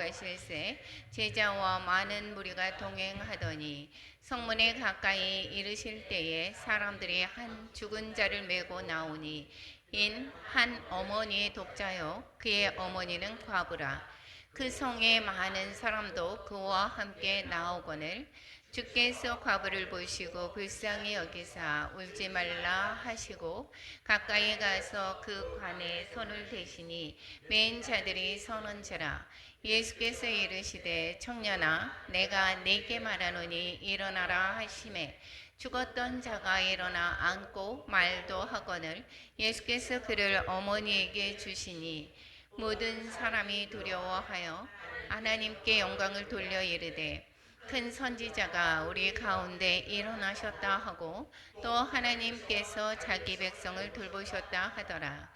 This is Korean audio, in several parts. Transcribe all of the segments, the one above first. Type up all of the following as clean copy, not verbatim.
가실새 제자와 많은 무리가 동행하더니 성문에 가까이 이르실 때에 사람들이 한 죽은 자를 메고 나오니 인 한 어머니의 독자요 그의 어머니는 과부라. 그 성에 많은 사람도 그와 함께 나오거늘 주께서 과부를 보시고 불쌍히 여기사 울지 말라 하시고 가까이 가서 그 관에 손을 대시니 맨 자들이 서는지라. 예수께서 이르시되 청년아 내가 네게 말하노니 일어나라 하시매 죽었던 자가 일어나 앉고 말도 하거늘 예수께서 그를 어머니에게 주시니 모든 사람이 두려워하여 하나님께 영광을 돌려 이르되 큰 선지자가 우리 가운데 일어나셨다 하고 또 하나님께서 자기 백성을 돌보셨다 하더라.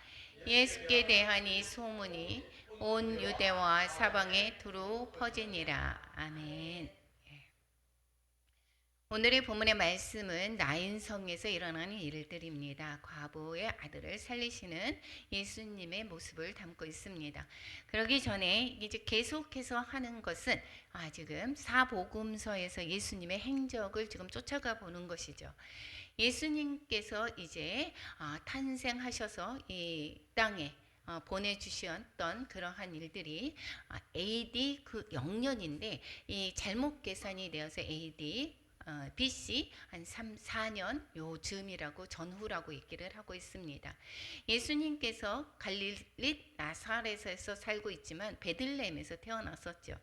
예수께 대한 이 소문이 온 유대와 사방에 두루 퍼지니라. 아멘. 오늘의 본문의 말씀은 나인성에서 일어나는 일들입니다. 과부의 아들을 살리시는 예수님의 모습을 담고 있습니다. 그러기 전에 이제 계속해서 하는 것은 지금 사복음서에서 예수님의 행적을 지금 쫓아가 보는 것이죠. 예수님께서 이제 탄생하셔서 이 땅에 보내주셨던 그러한 일들이 AD 그 0년인데 이 잘못 계산이 되어서 AD BC 한 3, 4년 요즘이라고 전후라고 얘기를 하고 있습니다. 예수님께서 갈릴리 나사렛에서 살고 있지만 베들레헴에서 태어났었죠.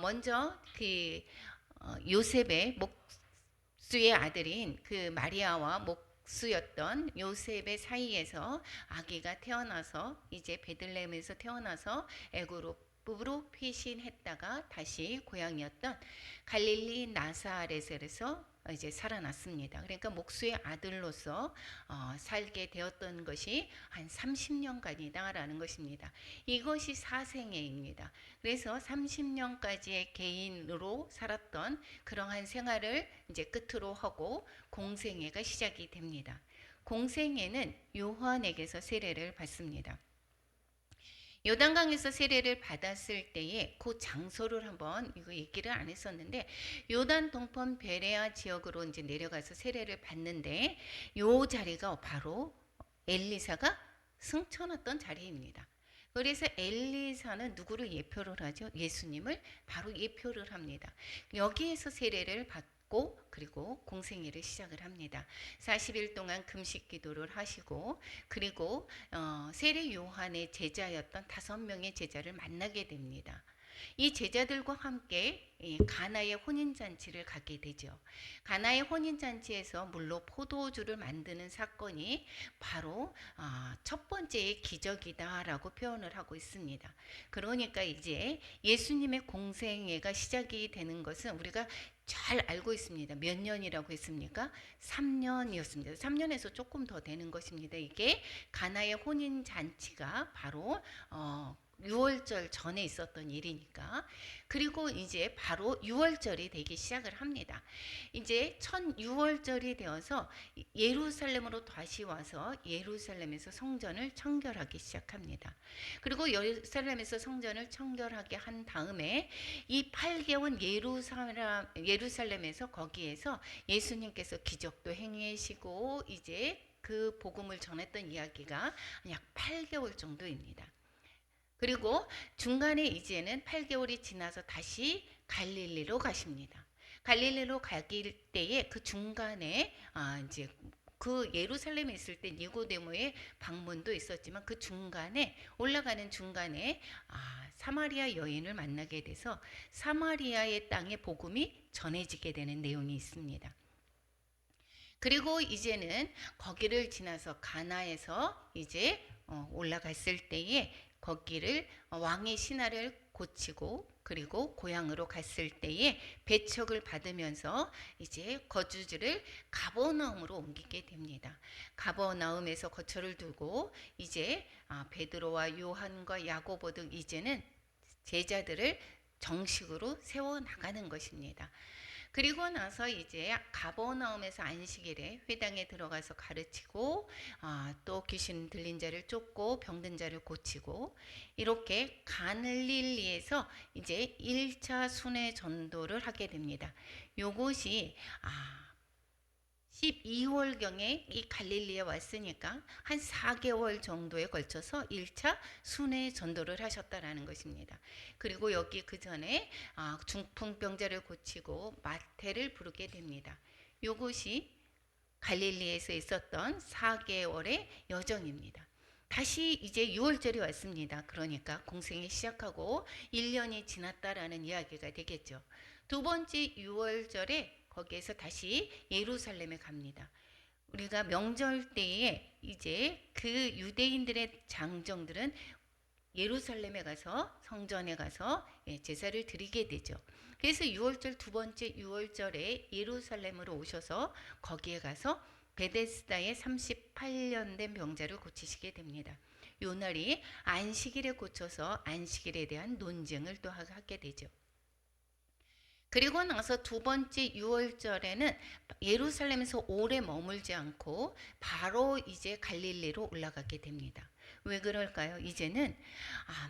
먼저 그 요셉의 목수의 아들인 그 마리아와 목수였던 요셉의 사이에서 아기가 태어나서 이제 베들레헴에서 태어나서 애굽으로 피신했다가 다시 고향이었던 갈릴리 나사렛에서 이제 살아났습니다. 그러니까 목수의 아들로서 살게 되었던 것이 한 30년간이다라는 것입니다. 이것이 사생애입니다. 그래서 30년까지의 개인으로 살았던 그러한 생활을 이제 끝으로 하고 공생애가 시작이 됩니다. 공생애는 요한에게서 세례를 받습니다. 요단강에서 세례를 받았을 때에 그 장소를 한번 이거 얘기를 안 했었는데 요단 동편 베레아 지역으로 이제 내려가서 세례를 받는데 요 자리가 바로 엘리사가 승천했던 자리입니다. 그래서 엘리사는 누구를 예표를 하죠? 예수님을 바로 예표를 합니다. 여기에서 세례를 받고 그리고 공생애를 시작을 합니다. 40일 동안 금식 기도를 하시고 그리고 세례 요한의 제자였던 5명의 제자를 만나게 됩니다. 이 제자들과 함께 가나의 혼인잔치를 갖게 되죠. 가나의 혼인잔치에서 물로 포도주를 만드는 사건이 바로 첫 번째의 기적이다라고 표현을 하고 있습니다. 그러니까 이제 예수님의 공생애가 시작이 되는 것은 우리가 잘 알고 있습니다. 몇 년이라고 했습니까? 3년이었습니다. 3년에서 조금 더 되는 것입니다. 이게 가나의 혼인잔치가 바로 6월절 전에 있었던 일이니까. 그리고 이제 바로 6월절이 되기 시작을 합니다. 이제 16월절이 되어서 예루살렘으로 다시 와서 예루살렘에서 성전을 청결하기 시작합니다. 그리고 예루살렘에서 성전을 청결하게 한 다음에 이 8개월 예루살렘에서 거기에서 예수님께서 기적도 행하시고 이제 그 복음을 전했던 이야기가 약 8개월 정도입니다. 그리고 중간에 이제는 8개월이 지나서 다시 갈릴리로 가십니다. 갈릴리로 가길 때에 그 중간에 이제 그 예루살렘에 있을 때 니고데모의 방문도 있었지만 그 중간에 올라가는 중간에 사마리아 여인을 만나게 돼서 사마리아의 땅에 복음이 전해지게 되는 내용이 있습니다. 그리고 이제는 거기를 지나서 가나에서 이제 올라갔을 때에 거기를 왕의 신하를 고치고 그리고 고향으로 갔을 때에 배척을 받으면서 이제 거주지를 가버나움으로 옮기게 됩니다. 가버나움에서 거처를 두고 이제 베드로와 요한과 야고보 등 이제는 제자들을 정식으로 세워 나가는 것입니다. 그리고 나서 이제 가버나움에서 안식일에 회당에 들어가서 가르치고 또 귀신 들린 자를 쫓고 병든 자를 고치고 이렇게 갈릴리에서 이제 1차 순회 전도를 하게 됩니다. 요것이 12월경에 이 갈릴리에 왔으니까 한 4개월 정도에 걸쳐서 1차 순회 전도를 하셨다라는 것입니다. 그리고 여기 그 전에 중풍병자를 고치고 마태를 부르게 됩니다. 이것이 갈릴리에서 있었던 4개월의 여정입니다. 다시 이제 6월절이 왔습니다. 그러니까 공생이 시작하고 1년이 지났다라는 이야기가 되겠죠. 두 번째 6월절에 거기에서 다시 예루살렘에 갑니다. 우리가 명절 때에 이제 그 유대인들의 장정들은 예루살렘에 가서 성전에 가서 제사를 드리게 되죠. 그래서 6월절 두 번째 6월절에 예루살렘으로 오셔서 거기에 가서 베데스다의 38년 된 병자를 고치시게 됩니다. 요 날이 안식일에 고쳐서 안식일에 대한 논쟁을 또 하게 되죠. 그리고 나서 두 번째 6월절에는 예루살렘에서 오래 머물지 않고 바로 이제 갈릴리로 올라가게 됩니다. 왜 그럴까요? 이제는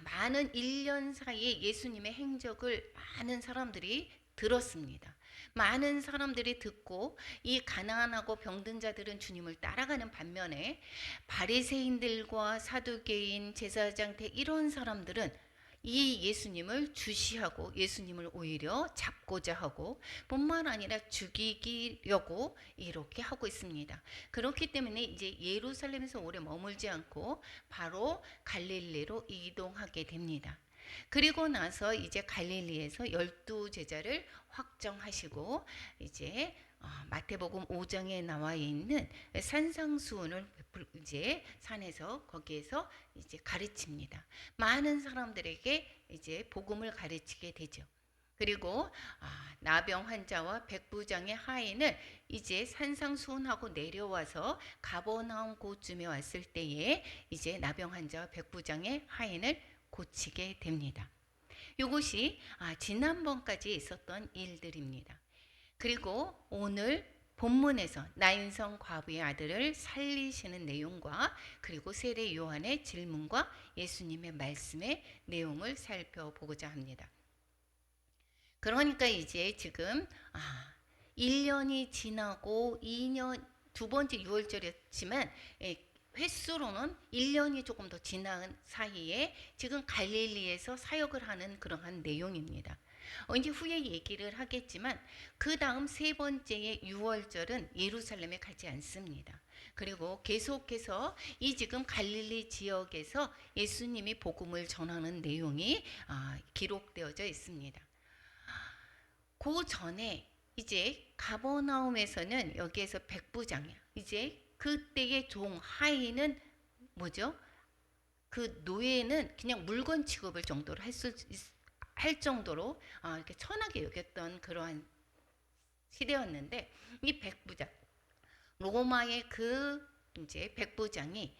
많은 1년 사이에 예수님의 행적을 많은 사람들이 들었습니다. 많은 사람들이 듣고 이 가난하고 병든 자들은 주님을 따라가는 반면에 바리새인들과 사두개인, 제사장 이런 사람들은 이 예수님을 주시하고 예수님을 오히려 잡고자 하고 뿐만 아니라 죽이려고 이렇게 하고 있습니다. 그렇기 때문에 이제 예루살렘에서 오래 머물지 않고 바로 갈릴리로 이동하게 됩니다. 그리고 나서 이제 갈릴리에서 12제자를 확정하시고 이제 마태복음 5장에 나와 있는 산상수훈을 이제 산에서 거기에서 이제 가르칩니다. 많은 사람들에게 이제 복음을 가르치게 되죠. 그리고 나병 환자와 백부장의 하인을 이제 산상수훈하고 내려와서 가버나움 고쯤에 왔을 때에 이제 나병 환자와 백부장의 하인을 고치게 됩니다. 이것이 지난번까지 있었던 일들입니다. 그리고 오늘 본문에서 나인성 과부의 아들을 살리시는 내용과 그리고 세례 요한의 질문과 예수님의 말씀의 내용을 살펴보고자 합니다. 그러니까 이제 지금 1년이 지나고 2년 두 번째 6월절이었지만 횟수로는 1년이 조금 더 지난 사이에 지금 갈릴리에서 사역을 하는 그러한 내용입니다. 이제 후에 얘기를 하겠지만 그 다음 세 번째의 6월절은 예루살렘에 가지 않습니다. 그리고 계속해서 이 지금 갈릴리 지역에서 예수님이 복음을 전하는 내용이 기록되어져 있습니다. 그 전에 이제 가버나움에서는 여기에서 백부장이야. 이제 그때의 종 하인은 뭐죠? 그 노예는 그냥 물건 취급을 정도로 할 정도로 이렇게 천하게 여겼던 그러한 시대였는데 이 백부장 로마의 그 이제 백부장이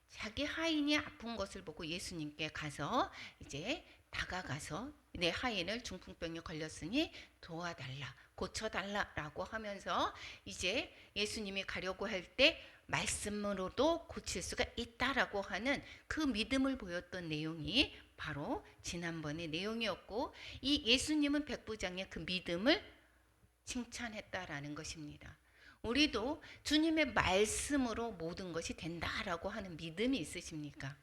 자기 하인이 아픈 것을 보고 예수님께 가서 이제 다가가서 내 하인을 중풍병에 걸렸으니 도와달라, 고쳐달라라고 하면서 이제 예수님이 가려고 할 때 말씀으로도 고칠 수가 있다라고 하는 그 믿음을 보였던 내용이 바로 지난번의 내용이었고 이 예수님은 백부장의 그 믿음을 칭찬했다라는 것입니다. 우리도 주님의 말씀으로 모든 것이 된다라고 하는 믿음이 있으십니까?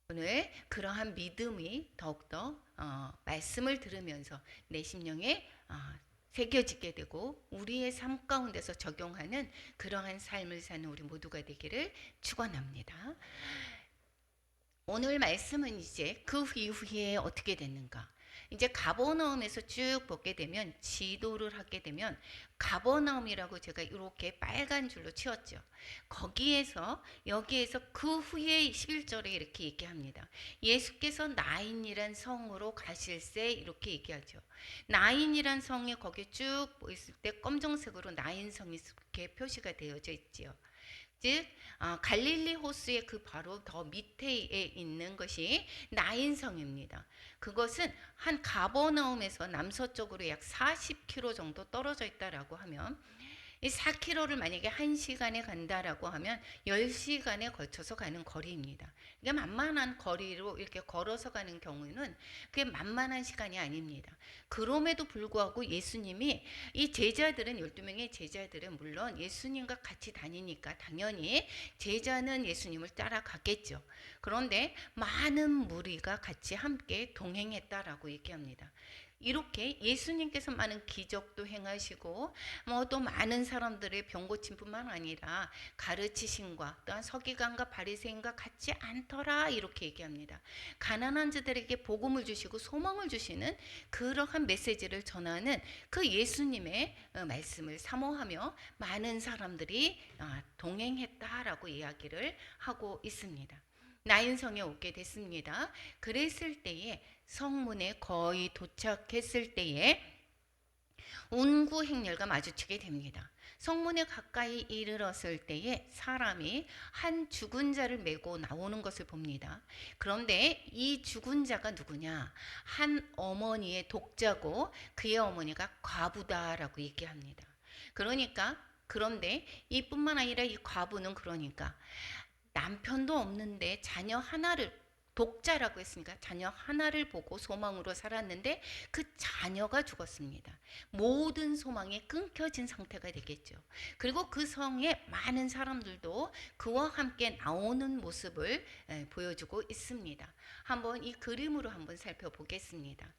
오늘 그러한 믿음이 더욱더 말씀을 들으면서 내 심령에 새겨지게 되고 우리의 삶 가운데서 적용하는 그러한 삶을 사는 우리 모두가 되기를 축원합니다. 오늘 말씀은 이제 그 이후에 어떻게 됐는가? 이제 가버나움에서 쭉 보게 되면 지도를 하게 되면 가버나움이라고 제가 이렇게 빨간 줄로 치었죠. 거기에서 여기에서 그 후에 11절에 이렇게 얘기합니다. 예수께서 나인이란 성으로 가실새 이렇게 얘기하죠. 나인이란 성이 거기에 쭉 있을 때 검정색으로 나인성이 이렇게 표시가 되어져 있지요. 즉 갈릴리 호수의 그 바로 더 밑에 있는 것이 나인성입니다. 그것은 한 가버나움에서 남서쪽으로 약 40km 정도 떨어져 있다라고 하면, 이 4km를 만약에 1시간에 간다라고 하면 10시간에 걸쳐서 가는 거리입니다. 이게 만만한 거리로 이렇게 걸어서 가는 경우는 그게 만만한 시간이 아닙니다. 그럼에도 불구하고 예수님이, 이 제자들은 12명의 제자들은 물론 예수님과 같이 다니니까 당연히 제자는 예수님을 따라갔겠죠. 그런데 많은 무리가 같이 함께 동행했다라고 얘기합니다. 이렇게 예수님께서 많은 기적도 행하시고 또 많은 사람들의 병 고침 뿐만 아니라 가르치심과 또한 서기관과 바리새인과 같지 않더라 이렇게 얘기합니다. 가난한 자들에게 복음을 주시고 소망을 주시는 그러한 메시지를 전하는 그 예수님의 말씀을 사모하며 많은 사람들이 동행했다라고 이야기를 하고 있습니다. 나인성에 오게 됐습니다. 그랬을 때에 성문에 거의 도착했을 때에 운구 행렬과 마주치게 됩니다. 성문에 가까이 이르렀을 때에 사람이 한 죽은 자를 메고 나오는 것을 봅니다. 그런데 이 죽은 자가 누구냐? 한 어머니의 독자고 그의 어머니가 과부다라고 얘기합니다. 그런데 이뿐만 아니라 이 과부는 그러니까 남편도 없는데 자녀 하나를, 독자라고 했으니까 자녀 하나를 보고 소망으로 살았는데 그 자녀가 죽었습니다. 모든 소망이 끊겨진 상태가 되겠죠. 그리고 그 성에 많은 사람들도 그와 함께 나오는 모습을 보여주고 있습니다. 한번 이 그림으로 한번 살펴보겠습니다.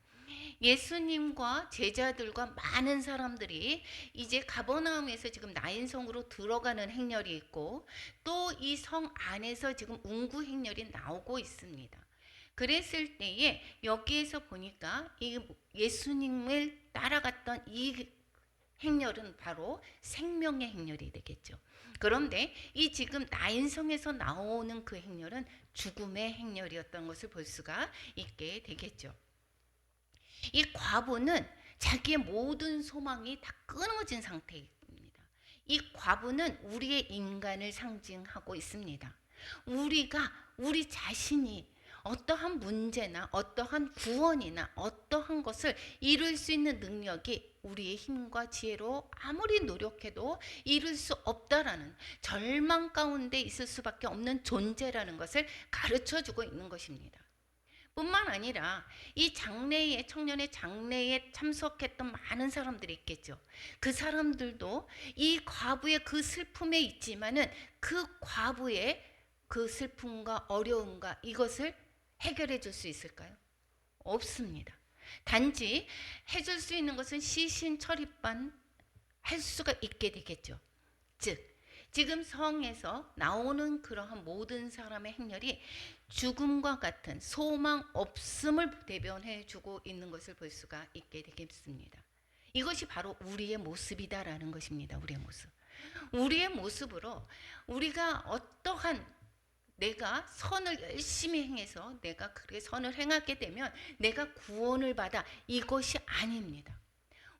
예수님과 제자들과 많은 사람들이 이제 가버나움에서 지금 나인성으로 들어가는 행렬이 있고 또 이 성 안에서 지금 운구 행렬이 나오고 있습니다. 그랬을 때에 여기에서 보니까 이 예수님을 따라갔던 이 행렬은 바로 생명의 행렬이 되겠죠. 그런데 이 지금 나인성에서 나오는 그 행렬은 죽음의 행렬이었던 것을 볼 수가 있게 되겠죠. 이 과부는 자기의 모든 소망이 다 끊어진 상태입니다. 이 과부는 우리의 인간을 상징하고 있습니다. 우리 자신이 어떠한 문제나 어떠한 구원이나 어떠한 것을 이룰 수 있는 능력이 우리의 힘과 지혜로 아무리 노력해도 이룰 수 없다라는, 절망 가운데 있을 수밖에 없는 존재라는 것을 가르쳐주고 있는 것입니다. 뿐만 아니라 이 장례에, 청년의 장례에 참석했던 많은 사람들이 있겠죠. 그 사람들도 이 과부의 그 슬픔에 있지만은 그 과부의 그 슬픔과 어려움과 이것을 해결해 줄 수 있을까요? 없습니다. 단지 해줄 수 있는 것은 시신 처리만 할 수가 있게 되겠죠. 즉 지금 성에서 나오는 그러한 모든 사람의 행렬이 죽음과 같은 소망 없음을 대변해 주고 있는 것을 볼 수가 있게 되겠습니다. 이것이 바로 우리의 모습이다라는 것입니다. 우리의 모습으로 우리가 어떠한, 내가 선을 열심히 행해서 내가 그렇게 선을 행하게 되면 내가 구원을 받아, 이것이 아닙니다.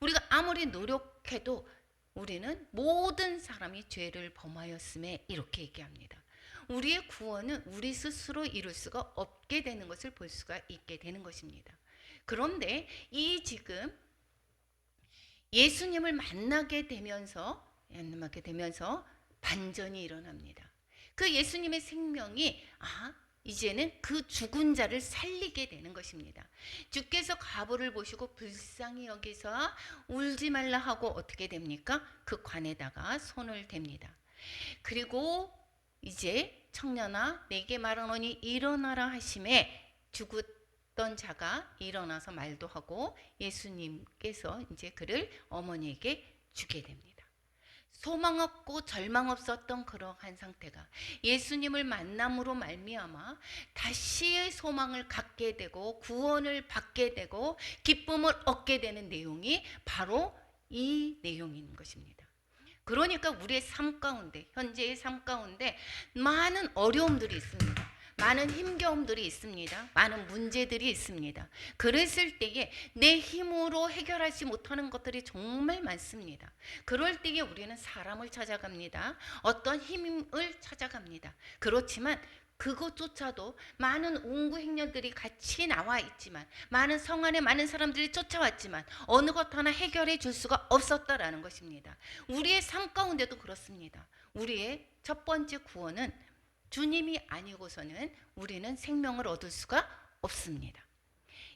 우리가 아무리 노력해도 우리는 모든 사람이 죄를 범하였음에 이렇게 얘기합니다. 우리의 구원은 우리 스스로 이룰 수가 없게 되는 것을 볼 수가 있게 되는 것입니다. 그런데 이 지금 예수님을 만나게 되면서 반전이 일어납니다. 그 예수님의 생명이 이제는 그 죽은 자를 살리게 되는 것입니다. 주께서 과부를 보시고 불쌍히 여기서 울지 말라 하고 어떻게 됩니까? 그 관에다가 손을 댑니다. 그리고 이제 청년아 내게 말하노니 일어나라 하심에 죽었던 자가 일어나서 말도 하고 예수님께서 이제 그를 어머니에게 주게 됩니다. 소망 없고 절망 없었던 그러한 상태가 예수님을 만남으로 말미암아 다시의 소망을 갖게 되고 구원을 받게 되고 기쁨을 얻게 되는 내용이 바로 이 내용인 것입니다. 그러니까 우리의 삶 가운데, 현재의 삶 가운데 많은 어려움들이 있습니다. 많은 힘겨움들이 있습니다. 많은 문제들이 있습니다. 그랬을 때에 내 힘으로 해결하지 못하는 것들이 정말 많습니다. 그럴 때에 우리는 사람을 찾아갑니다. 어떤 힘을 찾아갑니다. 그렇지만 그것조차도 많은 옹구 행렬들이 같이 나와 있지만, 많은 성 안에 많은 사람들이 쫓아왔지만 어느 것 하나 해결해 줄 수가 없었다라는 것입니다. 우리의 삶 가운데도 그렇습니다. 우리의 첫 번째 구원은 주님이 아니고서는 우리는 생명을 얻을 수가 없습니다.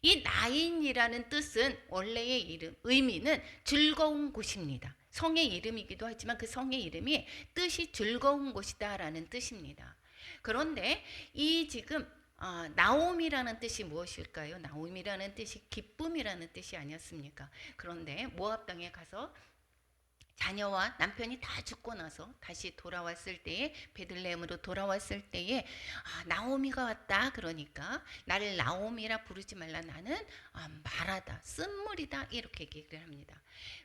이 나인이라는 뜻은 원래의 의미는 즐거운 곳입니다. 성의 이름이기도 하지만 그 성의 이름이 뜻이 즐거운 곳이다라는 뜻입니다. 그런데 이 지금 나옴이라는 뜻이 무엇일까요? 나옴이라는 뜻이 기쁨이라는 뜻이 아니었습니까? 그런데 모압 땅에 가서 자녀와 남편이 다 죽고 나서 다시 돌아왔을 때에, 베들레헴으로 돌아왔을 때에 나오미가 왔다 그러니까 나를 나오미라 부르지 말라, 나는 마라다, 쓴물이다, 이렇게 얘기를 합니다.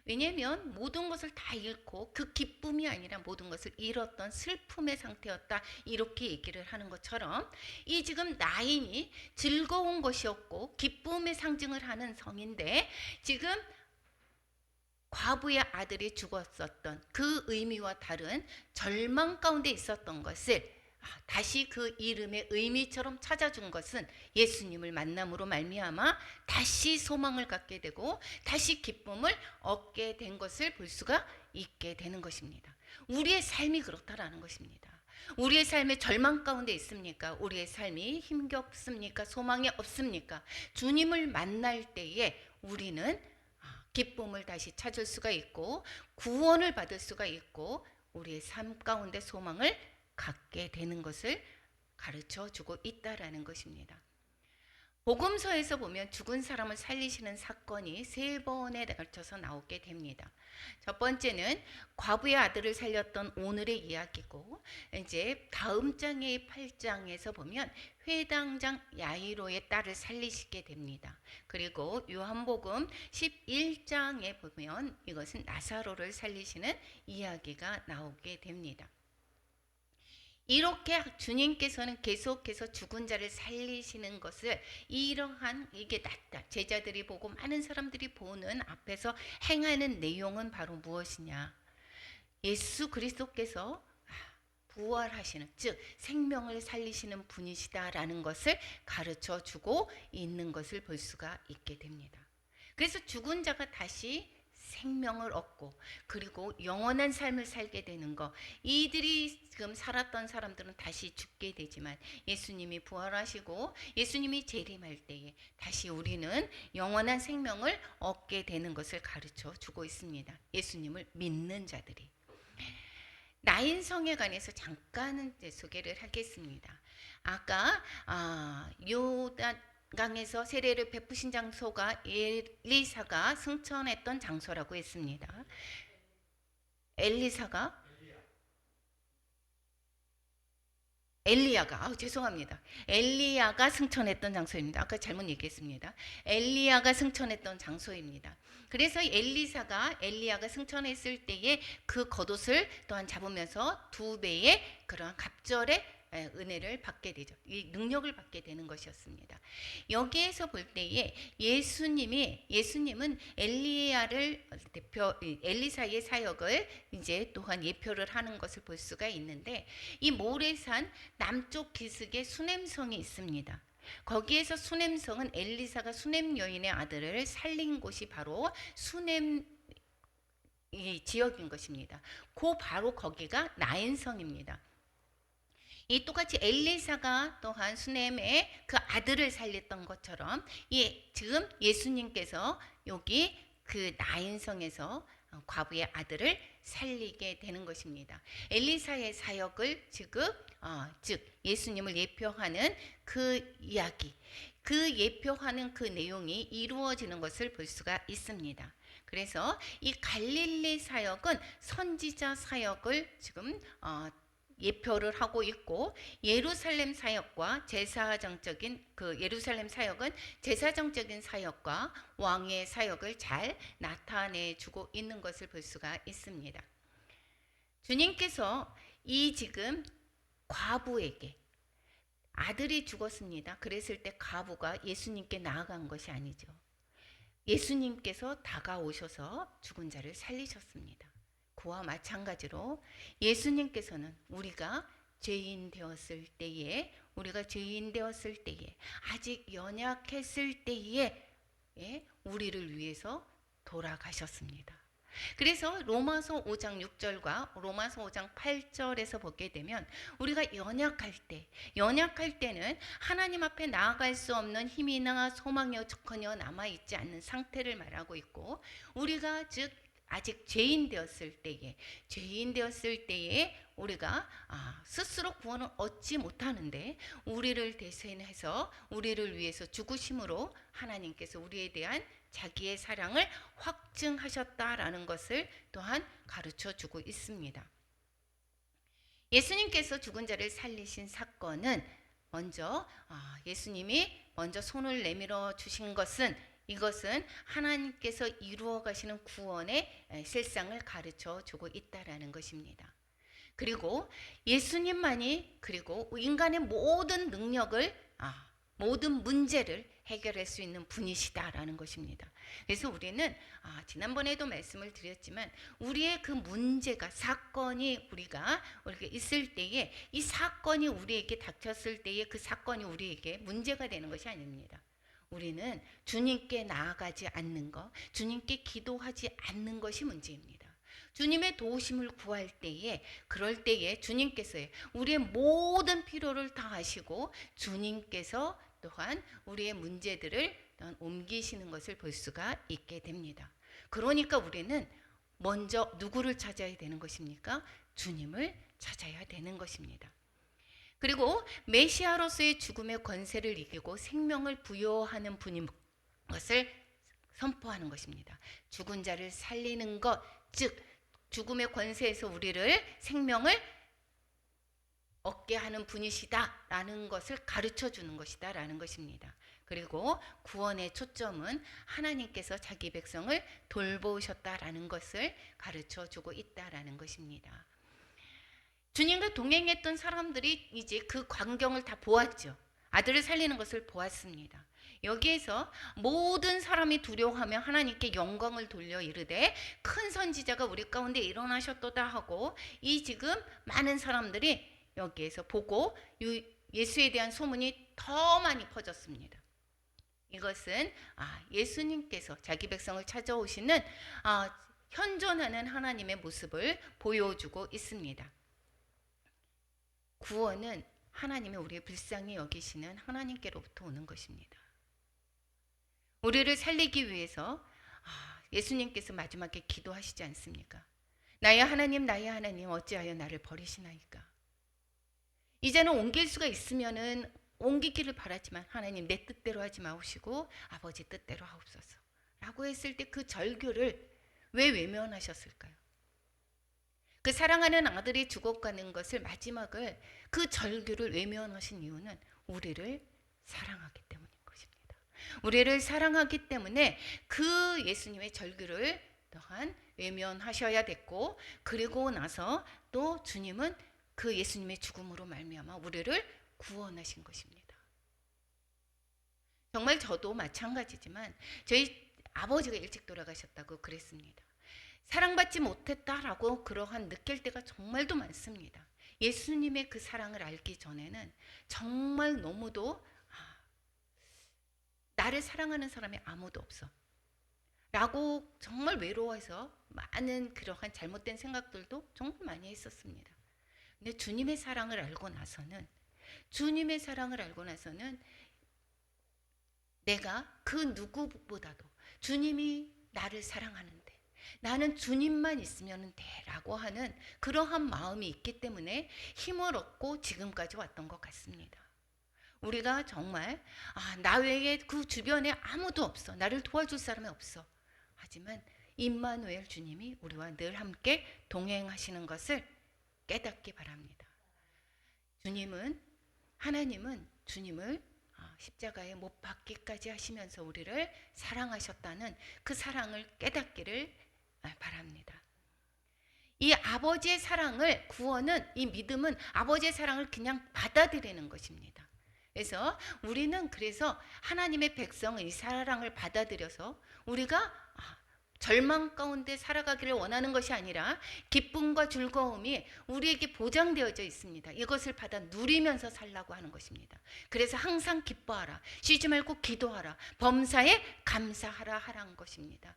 왜냐하면 모든 것을 다 잃고 그 기쁨이 아니라 모든 것을 잃었던 슬픔의 상태였다, 이렇게 얘기를 하는 것처럼 이 지금 나인이 즐거운 것이었고 기쁨의 상징을 하는 성인데, 지금 과부의 아들이 죽었었던 그 의미와 다른 절망 가운데 있었던 것을 다시 그 이름의 의미처럼 찾아준 것은 예수님을 만남으로 말미암아 다시 소망을 갖게 되고 다시 기쁨을 얻게 된 것을 볼 수가 있게 되는 것입니다. 우리의 삶이 그렇다라는 것입니다. 우리의 삶에 절망 가운데 있습니까? 우리의 삶이 힘겹습니까? 소망이 없습니까? 주님을 만날 때에 우리는 기쁨을 다시 찾을 수가 있고 구원을 받을 수가 있고 우리의 삶 가운데 소망을 갖게 되는 것을 가르쳐 주고 있다라는 것입니다. 복음서에서 보면 죽은 사람을 살리시는 사건이 3번에 걸쳐서 나오게 됩니다. 첫 번째는 과부의 아들을 살렸던 오늘의 이야기고, 이제 다음 장의 8장에서 보면 회당장 야이로의 딸을 살리시게 됩니다. 그리고 요한복음 11장에 보면 이것은 나사로를 살리시는 이야기가 나오게 됩니다. 이렇게 주님께서는 계속해서 죽은 자를 살리시는 것을 이러한 이게 낫다, 제자들이 보고 많은 사람들이 보는 앞에서 행하는 내용은 바로 무엇이냐? 예수 그리스도께서 부활하시는, 즉 생명을 살리시는 분이시다라는 것을 가르쳐 주고 있는 것을 볼 수가 있게 됩니다. 그래서 죽은 자가 다시 생명을 얻고 그리고 영원한 삶을 살게 되는 것, 이들이 지금 살았던 사람들은 다시 죽게 되지만 예수님이 부활하시고 예수님이 재림할 때에 다시 우리는 영원한 생명을 얻게 되는 것을 가르쳐 주고 있습니다. 예수님을 믿는 자들이. 나인성에 관해서 잠깐 소개를 하겠습니다. 아까 요단강에서 세례를 베푸신 장소가 엘리사가 승천했던 장소라고 했습니다. 죄송합니다. 엘리야가 승천했던 장소입니다. 아까 잘못 얘기했습니다. 엘리야가 승천했던 장소입니다. 그래서 엘리야가 승천했을 때에 그 겉옷을 또한 잡으면서 2배의 그런 갑절의 은혜를 받게 되죠. 이 능력을 받게 되는 것이었습니다. 여기에서 볼 때에 예수님은 엘리사의 사역을 이제 또한 예표를 하는 것을 볼 수가 있는데, 이 모래산 남쪽 기슭에 수넴성이 있습니다. 거기에서 수넴성은 엘리사가 수넴 여인의 아들을 살린 곳이 바로 수넴 이 지역인 것입니다. 바로 거기가 나인성입니다. 이 똑같이 엘리사가 또한 수넴의 그 아들을 살렸던 것처럼 지금 예수님께서 여기 그 나인성에서 과부의 아들을 살리게 되는 것입니다. 엘리사의 사역을 즉 예수님을 예표하는 그 이야기, 그 예표하는 그 내용이 이루어지는 것을 볼 수가 있습니다. 그래서 이 갈릴리 사역은 선지자 사역을 지금 예표를 하고 있고, 예루살렘 사역은 제사정적인 사역과 왕의 사역을 잘 나타내 주고 있는 것을 볼 수가 있습니다. 주님께서 이 지금 과부에게 아들이 죽었습니다. 그랬을 때 과부가 예수님께 나아간 것이 아니죠. 예수님께서 다가오셔서 죽은 자를 살리셨습니다. 그와 마찬가지로 예수님께서는 우리가 죄인 되었을 때에 아직 연약했을 때에 우리를 위해서 돌아가셨습니다. 그래서 로마서 5장 6절과 로마서 5장 8절에서 보게 되면 우리가 연약할 때는 하나님 앞에 나아갈 수 없는 힘이나 소망이 전혀 남아있지 않는 상태를 말하고 있고, 우리가 즉 아직 죄인 되었을 때에 우리가 스스로 구원을 얻지 못하는데 우리를 대신해서 우리를 위해서 죽으심으로 하나님께서 우리에 대한 자기의 사랑을 확증하셨다라는 것을 또한 가르쳐 주고 있습니다. 예수님께서 죽은 자를 살리신 사건은 먼저 예수님이 먼저 손을 내밀어 주신 것은 이것은 하나님께서 이루어 가시는 구원의 실상을 가르쳐 주고 있다라는 것입니다. 그리고 예수님만이 그리고 인간의 모든 능력을 모든 문제를 해결할 수 있는 분이시다라는 것입니다. 그래서 우리는 지난번에도 말씀을 드렸지만 우리의 그 문제가 사건이 우리가 있을 때에 이 사건이 우리에게 닥쳤을 때에 그 사건이 우리에게 문제가 되는 것이 아닙니다. 우리는 주님께 나아가지 않는 것, 주님께 기도하지 않는 것이 문제입니다. 주님의 도우심을 구할 때에 그럴 때에 주님께서의 우리의 모든 필요를 다 아시고 주님께서 또한 우리의 문제들을 옮기시는 것을 볼 수가 있게 됩니다. 그러니까 우리는 먼저 누구를 찾아야 되는 것입니까? 주님을 찾아야 되는 것입니다. 그리고 메시아로서의 죽음의 권세를 이기고 생명을 부여하는 분인 것을 선포하는 것입니다. 죽은 자를 살리는 것, 즉 죽음의 권세에서 우리를 생명을 얻게 하는 분이시다라는 것을 가르쳐 주는 것이다라는 것입니다. 그리고 구원의 초점은 하나님께서 자기 백성을 돌보셨다라는 것을 가르쳐 주고 있다라는 것입니다. 주님과 동행했던 사람들이 이제 그 광경을 다 보았죠. 아들을 살리는 것을 보았습니다. 여기에서 모든 사람이 두려워하며 하나님께 영광을 돌려 이르되 큰 선지자가 우리 가운데 일어나셨도다 하고 이 지금 많은 사람들이 여기에서 보고 예수에 대한 소문이 더 많이 퍼졌습니다. 이것은 예수님께서 자기 백성을 찾아오시는 현존하는 하나님의 모습을 보여주고 있습니다. 구원은 하나님이 우리의 불쌍히 여기시는 하나님께로부터 오는 것입니다. 우리를 살리기 위해서 예수님께서 마지막에 기도하시지 않습니까? 나의 하나님 어찌하여 나를 버리시나이까? 이제는 옮길 수가 있으면은 옮기기를 바라지만 하나님 내 뜻대로 하지 마시고 아버지 뜻대로 하옵소서 라고 했을 때 그 절규를 왜 외면하셨을까요? 그 사랑하는 아들이 죽어가는 것을 마지막을 그 절규를 외면하신 이유는 우리를 사랑하기 때문인 것입니다. 우리를 사랑하기 때문에 그 예수님의 절규를 또한 외면하셔야 됐고, 그리고 나서 또 주님은 그 예수님의 죽음으로 말미암아 우리를 구원하신 것입니다. 정말 저도 마찬가지지만 저희 아버지가 일찍 돌아가셨다고 그랬습니다. 사랑받지 못했다라고 그러한 느낄 때가 정말도 많습니다. 예수님의 그 사랑을 알기 전에는 정말 너무도 나를 사랑하는 사람이 아무도 없어 라고 정말 외로워해서 많은 그러한 잘못된 생각들도 정말 많이 했었습니다. 근데 주님의 사랑을 알고 나서는 내가 그 누구보다도 주님이 나를 사랑하는데 나는 주님만 있으면 돼 라고 하는 그러한 마음이 있기 때문에 힘을 얻고 지금까지 왔던 것 같습니다. 우리가 정말 나 외에 그 주변에 아무도 없어, 나를 도와줄 사람이 없어, 하지만 임마누엘 주님이 우리와 늘 함께 동행하시는 것을 깨닫기 바랍니다. 하나님은 주님을 십자가에 못 박기까지 하시면서 우리를 사랑하셨다는 그 사랑을 깨닫기를 바랍니다. 이 아버지의 사랑을, 구원은, 이 믿음은 아버지의 사랑을 그냥 받아들이는 것입니다. 그래서 우리는 그래서 하나님의 백성의 이 사랑을 받아들여서 우리가 절망 가운데 살아가기를 원하는 것이 아니라 기쁨과 즐거움이 우리에게 보장되어져 있습니다. 이것을 받아 누리면서 살라고 하는 것입니다. 그래서 항상 기뻐하라, 쉬지 말고 기도하라, 범사에 감사하라 하라는 것입니다.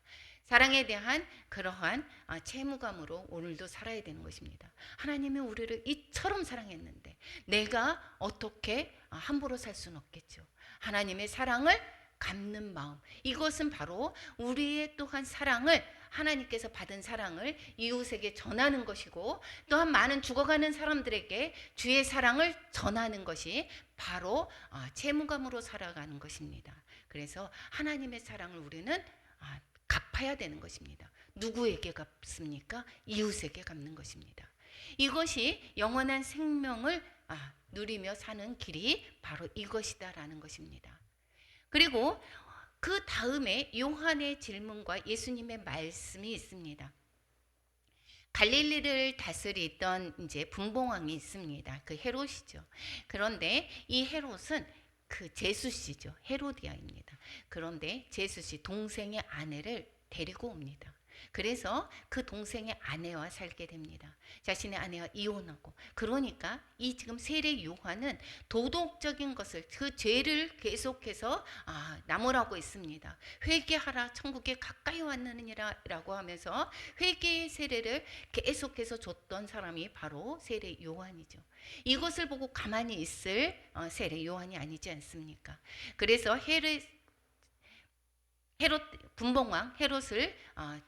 사랑에 대한 그러한 채무감으로 오늘도 살아야 되는 것입니다. 하나님이 우리를 이처럼 사랑했는데 내가 어떻게 함부로 살 수는 없겠죠. 하나님의 사랑을 갚는 마음, 이것은 바로 우리의 또한 사랑을, 하나님께서 받은 사랑을 이웃에게 전하는 것이고, 또한 많은 죽어가는 사람들에게 주의 사랑을 전하는 것이 바로 채무감으로 살아가는 것입니다. 그래서 하나님의 사랑을 우리는 갚아야 되는 것입니다. 누구에게 갚습니까? 이웃에게 갚는 것입니다. 이것이 영원한 생명을 누리며 사는 길이 바로 이것이다라는 것입니다. 그리고 그 다음에 요한의 질문과 예수님의 말씀이 있습니다. 갈릴리를 다스리던 이제 분봉왕이 있습니다. 그 헤롯이죠. 그런데 이 헤롯은 그 제수씨죠. 헤로디아입니다. 그런데 제수씨 동생의 아내를 데리고 옵니다. 그래서 그 동생의 아내와 살게 됩니다. 자신의 아내와 이혼하고. 그러니까 이 지금 세례 요한은 도덕적인 것을, 그 죄를 계속해서 나무라고 있습니다. 회개하라, 천국에 가까이 왔느니라 라고 하면서 회개의 세례를 계속해서 줬던 사람이 바로 세례 요한이죠. 이것을 보고 가만히 있을 세례 요한이 아니지 않습니까? 그래서 헤롯 분봉왕 헤롯을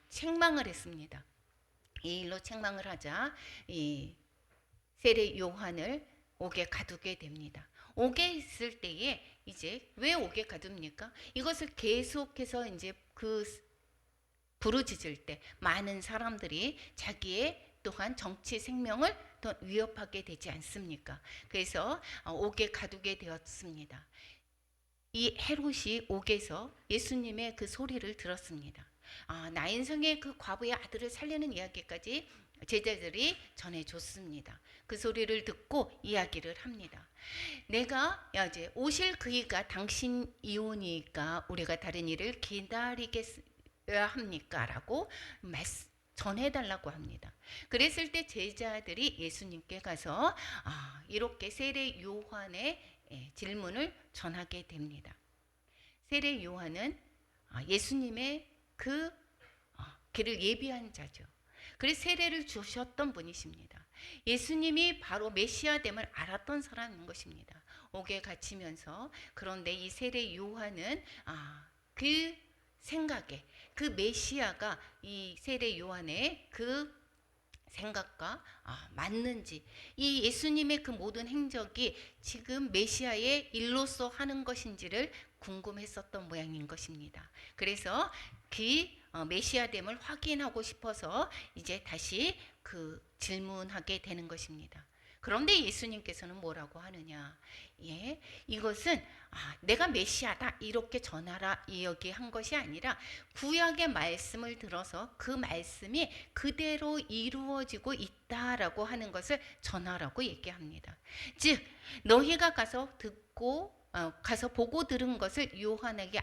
책망을 했습니다. 이 일로 책망을 하자 이 세례 요한을 옥에 가두게 됩니다. 옥에 있을 때에 이제 왜 옥에 가둡니까? 이것을 계속해서 이제 그 부르짖을 때 많은 사람들이 자기의 또한 정치 생명을 더 위협하게 되지 않습니까? 그래서 옥에 가두게 되었습니다. 이 헤롯이 옥에서 예수님의 그 소리를 들었습니다. 나인성의 그 과부의 아들을 살리는 이야기까지 제자들이 전해줬습니다. 그 소리를 듣고 이야기를 합니다. 내가 이제 오실 그이가 당신이오니까 우리가 다른 일을 기다리겠어야 합니까? 라고 전해달라고 합니다. 그랬을 때 제자들이 예수님께 가서 이렇게 세례 요한의 질문을 전하게 됩니다. 세례 요한은 예수님의 그 길을 예비한 자죠. 그래서 세례를 주셨던 분이십니다. 예수님이 바로 메시아됨을 알았던 사람인 것입니다. 옥에 갇히면서. 그런데 이 세례 요한은 그 생각에 그 메시아가 이 세례 요한의 그 생각과 맞는지, 이 예수님의 그 모든 행적이 지금 메시아의 일로서 하는 것인지를 궁금했었던 모양인 것입니다. 그래서 그 메시아됨을 확인하고 싶어서 이제 다시 그 질문하게 되는 것입니다. 그런데 예수님께서는 뭐라고 하느냐? 이것은 내가 메시아다 이렇게 전하라 이야기한 것이 아니라 구약의 말씀을 들어서 그 말씀이 그대로 이루어지고 있다라고 하는 것을 전하라고 얘기합니다. 즉 너희가 가서 보고 들은 것을 요한에게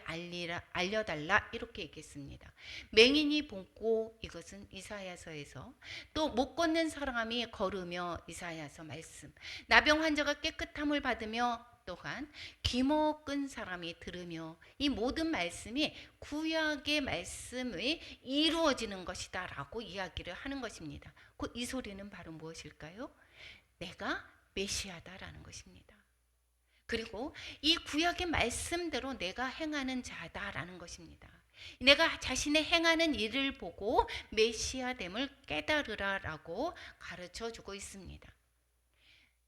알려달라 이렇게 얘기했습니다. 맹인이 보고, 이것은 이사야서에서, 또 못 걷는 사람이 걸으며, 이사야서 말씀, 나병 환자가 깨끗함을 받으며, 또한 기먹은 사람이 들으며, 이 모든 말씀이 구약의 말씀이 이루어지는 것이다 라고 이야기를 하는 것입니다. 이 소리는 바로 무엇일까요? 내가 메시아다라는 것입니다. 그리고 이 구약의 말씀대로 내가 행하는 자다라는 것입니다. 내가 자신의 행하는 일을 보고 메시아됨을 깨달으라라고 가르쳐주고 있습니다.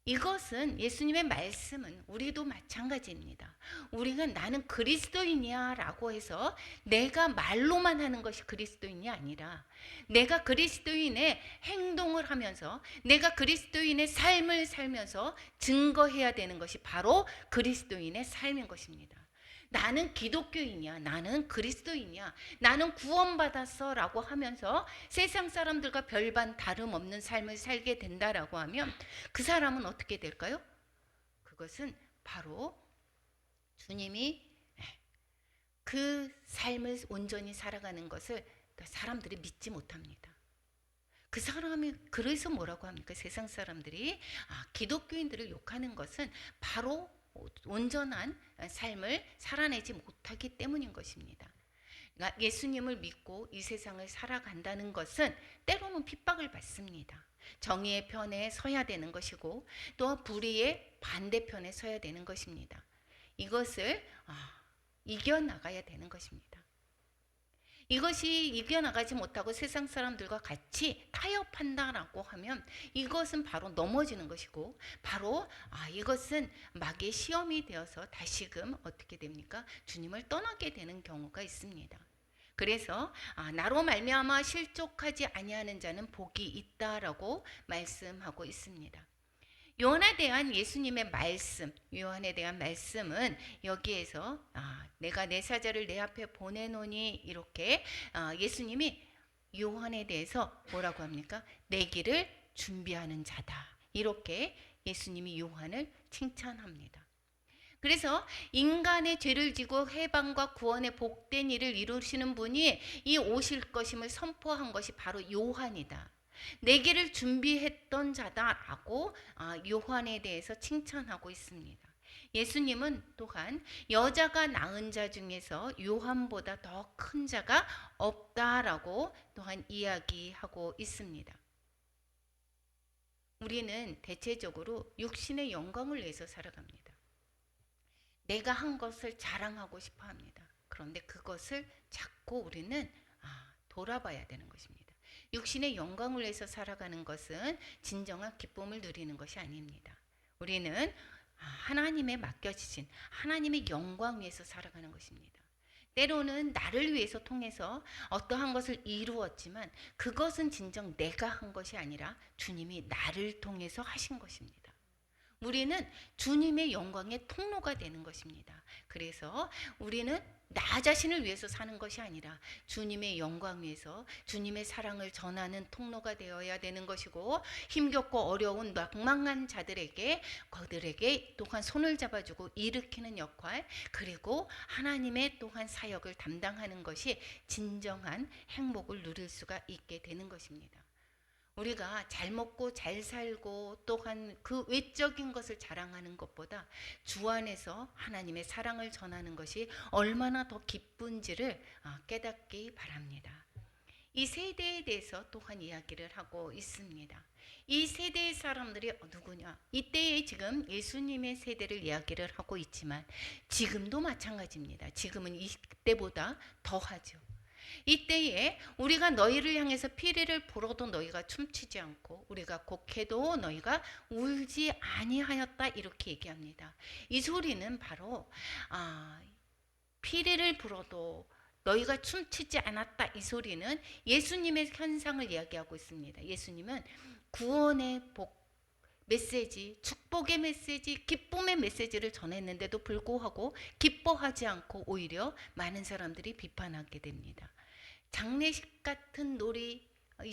이것은 예수님의 말씀은 우리도 마찬가지입니다. 우리가 나는 그리스도인이야 라고 해서 내가 말로만 하는 것이 그리스도인이 아니라 내가 그리스도인의 행동을 하면서 내가 그리스도인의 삶을 살면서 증거해야 되는 것이 바로 그리스도인의 삶인 것입니다. 나는 기독교인이야, 나는 그리스도인이야, 나는 구원받았어 라고 하면서 세상 사람들과 별반 다름없는 삶을 살게 된다라고 하면 그 사람은 어떻게 될까요? 그것은 바로 주님이 그 삶을 온전히 살아가는 것을 사람들이 믿지 못합니다. 그 사람이 그래서 뭐라고 합니까? 세상 사람들이 기독교인들을 욕하는 것은 바로 온전한 삶을 살아내지 못하기 때문인 것입니다. 그러니까 예수님을 믿고 이 세상을 살아간다는 것은 때로는 핍박을 받습니다. 정의의 편에 서야 되는 것이고 또한 불의의 반대편에 서야 되는 것입니다. 이것을 이겨나가야 되는 것입니다. 이것이 이겨나가지 못하고 세상 사람들과 같이 타협한다라고 하면 이것은 바로 넘어지는 것이고 바로 이것은 마귀의 시험이 되어서 다시금 어떻게 됩니까? 주님을 떠나게 되는 경우가 있습니다. 그래서 나로 말미암아 실족하지 아니하는 자는 복이 있다라고 말씀하고 있습니다. 요한에 대한 예수님의 말씀, 요한에 대한 말씀은 여기에서 내가 내 사자를 내 앞에 보내노니 이렇게 예수님이 요한에 대해서 뭐라고 합니까? 내 길을 준비하는 자다. 이렇게 예수님이 요한을 칭찬합니다. 그래서 인간의 죄를 지고 해방과 구원의 복된 일을 이루시는 분이 이 오실 것임을 선포한 것이 바로 요한이다. 내 길을 준비했던 자다라고 요한에 대해서 칭찬하고 있습니다. 예수님은 또한 여자가 낳은 자 중에서 요한보다 더 큰 자가 없다라고 또한 이야기하고 있습니다. 우리는 대체적으로 육신의 영광을 위해서 살아갑니다. 내가 한 것을 자랑하고 싶어 합니다. 그런데 그것을 자꾸 우리는 돌아봐야 되는 것입니다. 육신의 영광을 위해서 살아가는 것은 진정한 기쁨을 누리는 것이 아닙니다. 우리는 하나님에 맡겨지신 하나님의 영광 위해서 살아가는 것입니다. 때로는 나를 위해서 통해서 어떠한 것을 이루었지만 그것은 진정 내가 한 것이 아니라 주님이 나를 통해서 하신 것입니다. 우리는 주님의 영광의 통로가 되는 것입니다. 그래서 우리는 나 자신을 위해서 사는 것이 아니라 주님의 영광 위해서 주님의 사랑을 전하는 통로가 되어야 되는 것이고 힘겹고 어려운 막막한 자들에게 그들에게 또한 손을 잡아주고 일으키는 역할 그리고 하나님의 또한 사역을 담당하는 것이 진정한 행복을 누릴 수가 있게 되는 것입니다. 우리가 잘 먹고 잘 살고 또한 그 외적인 것을 자랑하는 것보다 주 안에서 하나님의 사랑을 전하는 것이 얼마나 더 기쁜지를 깨닫기 바랍니다. 이 세대에 대해서 또한 이야기를 하고 있습니다. 이 세대의 사람들이 누구냐? 이때에 지금 예수님의 세대를 이야기를 하고 있지만 지금도 마찬가지입니다. 지금은 이때보다 더하죠. 이때에 우리가 너희를 향해서 피리를 불어도 너희가 춤추지 않고 우리가 곡해도 너희가 울지 아니하였다 이렇게 얘기합니다. 이 소리는 바로 피리를 불어도 너희가 춤추지 않았다 이 소리는 예수님의 현상을 이야기하고 있습니다. 예수님은 구원의 복 메시지, 축복의 메시지, 기쁨의 메시지를 전했는데도 불구하고 기뻐하지 않고 오히려 많은 사람들이 비판하게 됩니다. 장례식 같은 놀이,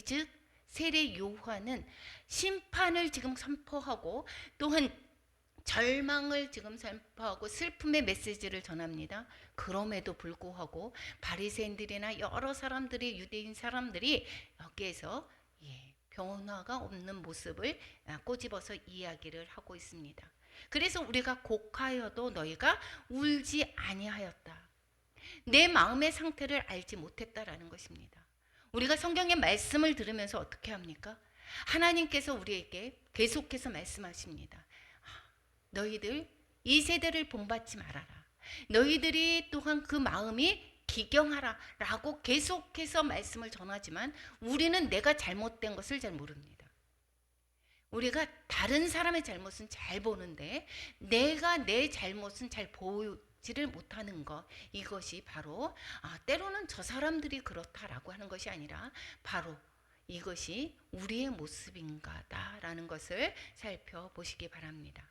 즉 세례 요한은 심판을 지금 선포하고 또한 절망을 지금 선포하고 슬픔의 메시지를 전합니다. 그럼에도 불구하고 바리새인들이나 여러 사람들이 유대인 사람들이 여기에서 변화가 없는 모습을 꼬집어서 이야기를 하고 있습니다. 그래서 우리가 곡하여도 너희가 울지 아니하였다. 내 마음의 상태를 알지 못했다라는 것입니다. 우리가 성경의 말씀을 들으면서 어떻게 합니까? 하나님께서 우리에게 계속해서 말씀하십니다. 너희들 이 세대를 본받지 말아라. 너희들이 또한 그 마음이 기경하라 라고 계속해서 말씀을 전하지만 우리는 내가 잘못된 것을 잘 모릅니다. 우리가 다른 사람의 잘못은 잘 보는데 내가 내 잘못은 잘 보지를 못하는 것, 이것이 바로 때로는 저 사람들이 그렇다라고 하는 것이 아니라 바로 이것이 우리의 모습인가다라는 것을 살펴보시기 바랍니다.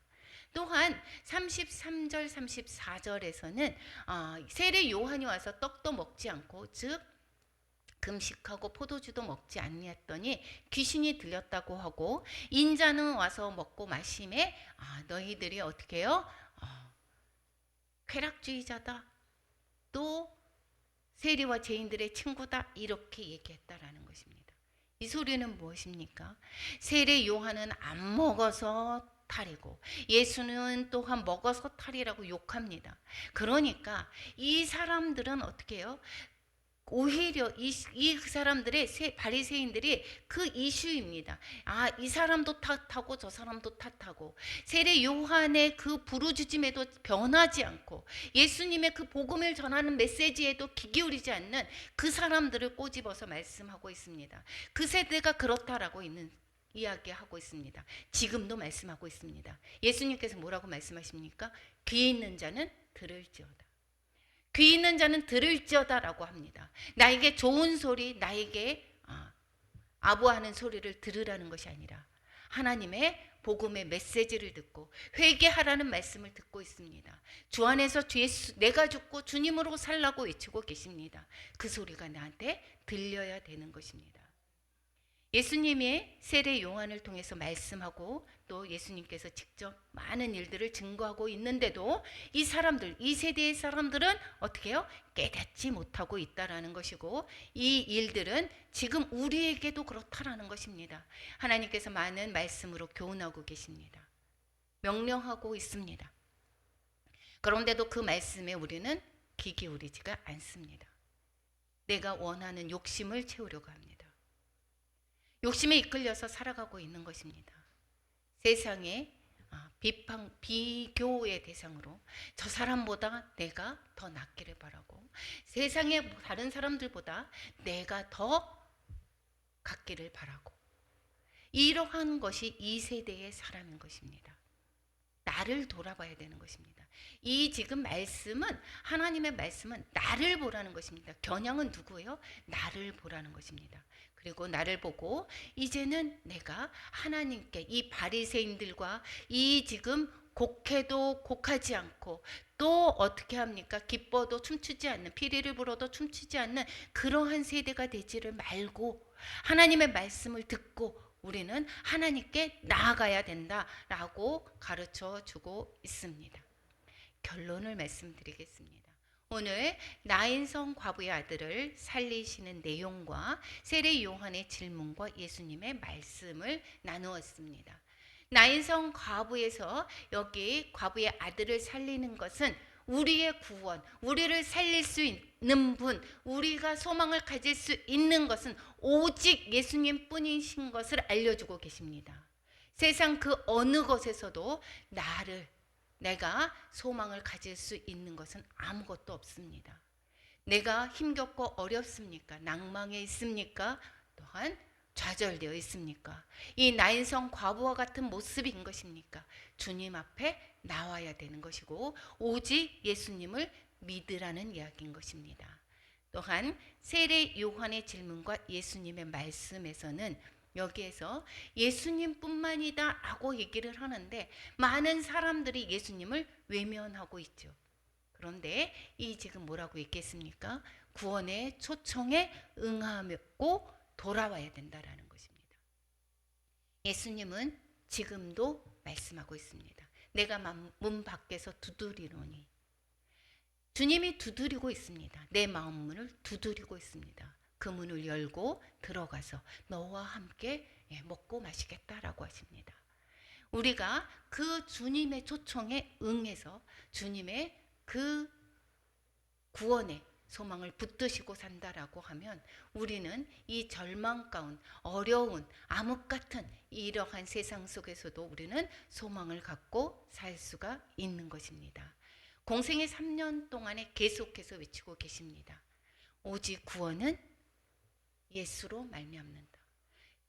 또한 33절 34절에서는 세례 요한이 와서 떡도 먹지 않고 즉 금식하고 포도주도 먹지 아니했더니 귀신이 들렸다고 하고 인자는 와서 먹고 마심에 너희들이 어떻게 해요? 쾌락주의자다, 또 세리와 죄인들의 친구다, 이렇게 얘기했다라는 것입니다. 이 소리는 무엇입니까? 세례 요한은 안 먹어서 탈이고 예수는 또한 먹어서 탈이라고 욕합니다. 그러니까 이 사람들은 어떻게 해요? 오히려 이 사람들의 바리새인들이 그 이슈입니다. 아, 이 사람도 탓하고 저 사람도 탓하고, 세례 요한의 그 부르짖음에도 변하지 않고 예수님의 그 복음을 전하는 메시지에도 귀 기울이지 않는 그 사람들을 꼬집어서 말씀하고 있습니다. 그 세대가 그렇다라고 이야기하고 있습니다. 지금도 말씀하고 있습니다. 예수님께서 뭐라고 말씀하십니까? 귀 있는 자는 들을지어다. 귀 있는 자는 들을지어다라고 합니다. 나에게 좋은 소리, 나에게 아부하는 소리를 들으라는 것이 아니라 하나님의 복음의 메시지를 듣고 회개하라는 말씀을 듣고 있습니다. 주 안에서 내가 죽고 주님으로 살라고 외치고 계십니다. 그 소리가 나한테 들려야 되는 것입니다. 예수님의 세례 요한을 통해서 말씀하고 또 예수님께서 직접 많은 일들을 증거하고 있는데도 이 사람들, 이 세대의 사람들은 어떻게 해요? 깨닫지 못하고 있다라는 것이고, 이 일들은 지금 우리에게도 그렇다라는 것입니다. 하나님께서 많은 말씀으로 교훈하고 계십니다. 명령하고 있습니다. 그런데도 그 말씀에 우리는 귀 기울이지가 않습니다. 내가 원하는 욕심을 채우려고 합니다. 욕심에 이끌려서 살아가고 있는 것입니다. 세상의 비판, 비교의 대상으로 저 사람보다 내가 더 낫기를 바라고, 세상의 다른 사람들보다 내가 더 갖기를 바라고, 이러한 것이 이 세대의 사람인 것입니다. 나를 돌아봐야 되는 것입니다. 이 지금 말씀은, 하나님의 말씀은 나를 보라는 것입니다. 겨냥은 누구예요? 나를 보라는 것입니다. 그리고 나를 보고 이제는 내가 하나님께, 이 바리새인들과 이 지금 곡해도 곡하지 않고 또 어떻게 합니까? 기뻐도 춤추지 않는, 피리를 불어도 춤추지 않는 그러한 세대가 되지를 말고 하나님의 말씀을 듣고 우리는 하나님께 나아가야 된다라고 가르쳐 주고 있습니다. 결론을 말씀드리겠습니다. 오늘 나인성 과부의 아들을 살리시는 내용과 세례 요한의 질문과 예수님의 말씀을 나누었습니다. 나인성 과부에서 여기 과부의 아들을 살리는 것은 우리의 구원, 우리를 살릴 수 있는 분, 우리가 소망을 가질 수 있는 것은 오직 예수님 뿐이신 것을 알려주고 계십니다. 세상 그 어느 것에서도 내가 소망을 가질 수 있는 것은 아무것도 없습니다. 내가 힘겹고 어렵습니까? 낭망에 있습니까? 또한 좌절되어 있습니까? 이 나인성 과부와 같은 모습인 것입니까? 주님 앞에 나와야 되는 것이고 오직 예수님을 믿으라는 이야기인 것입니다. 또한 세례 요한의 질문과 예수님의 말씀에서는 여기에서 예수님뿐만이다 라고 얘기를 하는데 많은 사람들이 예수님을 외면하고 있죠. 그런데 이 지금 뭐라고 얘기했습니까? 구원의 초청에 응하고 돌아와야 된다라는 것입니다. 예수님은 지금도 말씀하고 있습니다. 내가 문 밖에서 두드리노니. 주님이 두드리고 있습니다. 내 마음 문을 두드리고 있습니다. 그 문을 열고 들어가서 너와 함께 먹고 마시겠다라고 하십니다. 우리가 그 주님의 초청에 응해서 주님의 그 구원의 소망을 붙드시고 산다라고 하면 우리는 이 절망 가운 어려운 암흑 같은 이러한 세상 속에서도 우리는 소망을 갖고 살 수가 있는 것입니다. 공생의 3년 동안에 계속해서 외치고 계십니다. 오직 구원은 예수로 말미암는다.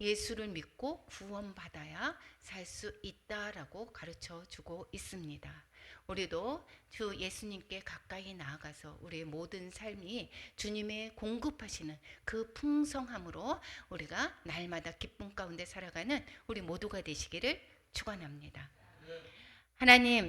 예수를 믿고 구원받아야 살 수 있다라고 가르쳐 주고 있습니다. 우리도 주 예수님께 가까이 나아가서 우리의 모든 삶이 주님의 공급하시는 그 풍성함으로 우리가 날마다 기쁨 가운데 살아가는 우리 모두가 되시기를 축원합니다. 하나님,